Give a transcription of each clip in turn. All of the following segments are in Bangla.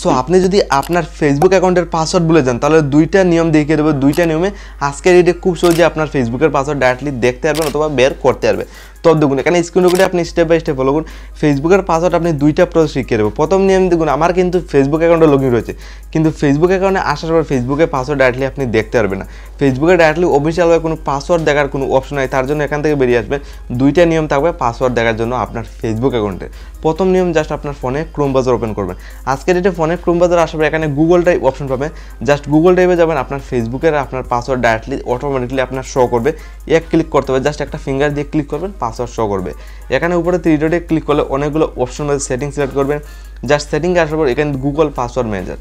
সো আপনি যদি আপনার ফেসবুক অ্যাকাউন্টের পাসওয়ার্ড ভুলে যান তাহলে দুইটা নিয়ম দেখিয়ে দেবো। দুইটা নিয়মে আজকের এটা খুব সহজে আপনার ফেসবুকের পাসওয়ার্ড ডাইরেক্টলি দেখতে পারবেন অথবা বের করতে পারবে। তো দেখুন এখানে স্ক্রিন রেকর্ডে আপনি স্টেপ বাই স্টেপ ফলো করুন। ফেসবুকের পাসওয়ার্ড আপনি দুইটা প্রসেস শিখিয়ে দেবো। প্রথম নিয়ম দেখুন, আমার কিন্তু ফেসবুক অ্যাকাউন্টে লগ ইন রয়েছে, কিন্তু ফেসবুক অ্যাকাউন্টে আসার পর ফেসবুকের পাসওয়ার্ড ডাইরেক্টলি আপনি দেখতে পারবেন না। ফেসবুকে ডাইরেক্টলি অফিসিয়ালভাবে কোনো পাসওয়ার্ড দেখার কোনো অপশন নাই, তার জন্য এখান থেকে বেরিয়ে আসবেন। দুইটা নিয়ম থাকবে পাসওয়ার্ড দেখার জন্য আপনার ফেসবুক অ্যাকাউন্টে। প্রথম নিয়ম, জাস্ট আপনার ফোনে ক্রোম ব্রাউজার ওপেন করবেন। আজকের ডেটে ফোনে ক্রোম ব্রাউজার আসার পর এখানে গুগল টাইপ অপশন পাবেন। জাস্ট গুগল টাইপে যাবেন, আপনার ফেসবুকের আপনার পাসওয়ার্ড ডাইরেক্টলি অটোমেটিকলি আপনার শো করবে। এক ক্লিক করতে হবে, জাস্ট একটা ফিঙ্গার দিয়ে ক্লিক করবেন, পাসওয়ার্ড শো করবে। এখানে উপরে থ্রি ডটে ক্লিক করলে অনেকগুলো অপশন রয়েছে, সেটিং সিলেক্ট করবেন। জাস্ট সেটিংয়ে আসার পর এখানে Google password manager,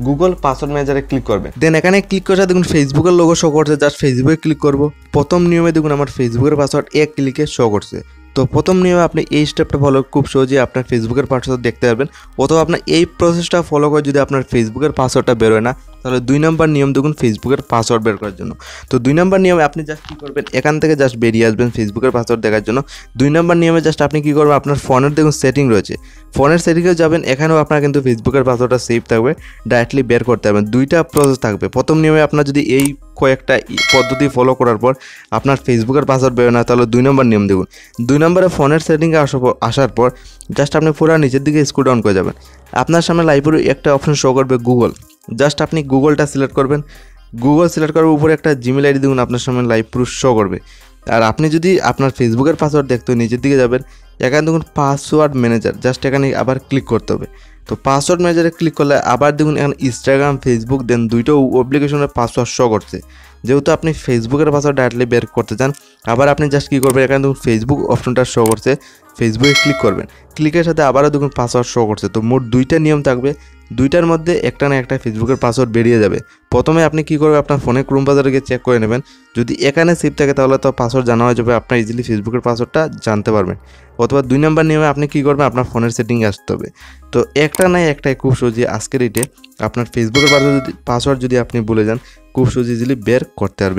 Google password ম্যানেজারে ক্লিক করবেন। দেন এখানে ক্লিক করে দেখুন ফেসবুকের লোগো শো করছে, জাস্ট ফেসবুকে ক্লিক করব। প্রথম নিয়মে দেখুন আমার ফেসবুকের পাসওয়ার্ড এক ক্লিকে শো করছে। তো প্রথম নিয়মে আপনি এই স্টেপটা ফলো খুব সহজে আপনার ফেসবুকের পাসওয়ার্ড দেখতে পারবেন, অথবা আপনার এই প্রসেসটা ফলো করে যদি আপনার ফেসবুকের পাসওয়ার্ডটা বেরোয় না তাহলে 2 নম্বর নিয়ম দেখুন ফেসবুকের পাসওয়ার্ড বের করার জন্য। তো 2 নম্বর নিয়মে আপনি জাস্ট কী করবেন, এখান থেকে জাস্ট বেরিয়ে আসবেন ফেসবুকের পাসওয়ার্ড দেখার জন্য। 2 নম্বর নিয়মে জাস্ট আপনি কী করবেন, আপনার ফোনের দেখুন সেটিং রয়েছে, ফোনের সেটিংয়ে যাবেন। এখানেও আপনার কিন্তু ফেসবুকের পাসওয়ার্ডটা সেভ থাকবে, ডাইরেক্টলি বের করতে পারবেন। দুইটা প্রসেস থাকবে। প্রথম নিয়মে আপনার যদি এই কয়েকটা পদ্ধতি ফলো করার পর আপনার ফেসবুকের পাসওয়ার্ড বেরোয় না তাহলে 2 নম্বর নিয়ম দেখুন। 2 নম্বরে ফোনের সেটিংয়ে আসার পর জাস্ট আপনি পুরো নিচের দিকে স্ক্রল ডাউন করে যাবেন। আপনার সামনে লাইভে একটা অপশন শো করবে গুগল, জাস্ট আপনি গুগলটা সিলেক্ট করবেন। গুগল সিলেক্ট করার উপরে একটা জিমেল আইডি দেখুন আপনার সামনে লাইভ পুরো শো করবে। আর আপনি যদি আপনার ফেসবুকের পাসওয়ার্ড দেখতে নিচের দিকে যাবেন, এখানে দেখুন পাসওয়ার্ড ম্যানেজার, জাস্ট এখানে আবার ক্লিক করতে হবে। তো পাসওয়ার্ড ম্যানেজারে ক্লিক করলে আবার দেখুন এখানে ইনস্টাগ্রাম, ফেসবুক দেন দুইটো অ্যাপ্লিকেশনের পাসওয়ার্ড শো করছে। যেহেতু আপনি ফেসবুকের পাসওয়ার্ড ডাইরেক্টলি বের করতে চান, আবার আপনি জাস্ট কী করবেন, এখানে দেখুন ফেসবুক অপশনটা শো করছে, ফেসবুকে ক্লিক করবেন। ক্লিকের সাথে আবারও দেখুন পাসওয়ার্ড শো করছে। তো মোট দুইটা নিয়ম থাকবে, দুইটার মধ্যে একটা না একটা ফেসবুকের পাসওয়ার্ড বেরিয়ে যাবে। প্রথমে আপনি কী করবেন, আপনার ফোনে ক্রোম ব্রাউজারে গিয়ে চেক করে নেবেন, যদি এখানে সেভ থাকে তাহলে তো পাসওয়ার্ড জানা হয়ে যাবে, আপনার ইজিলি ফেসবুকের পাসওয়ার্ডটা জানতে পারবেন। অথবা 2 নম্বর নিয়মে আপনি কী করবেন, আপনার ফোনের সেটিংয়ে আসতে হবে। তো একটা নাই একটাই খুব সহজে আজকের ডেটে আপনার ফেসবুকের পাসওয়ার্ড যদি আপনি ভুলে যান খুব সহজে ইজিলি বের করতে পারবে।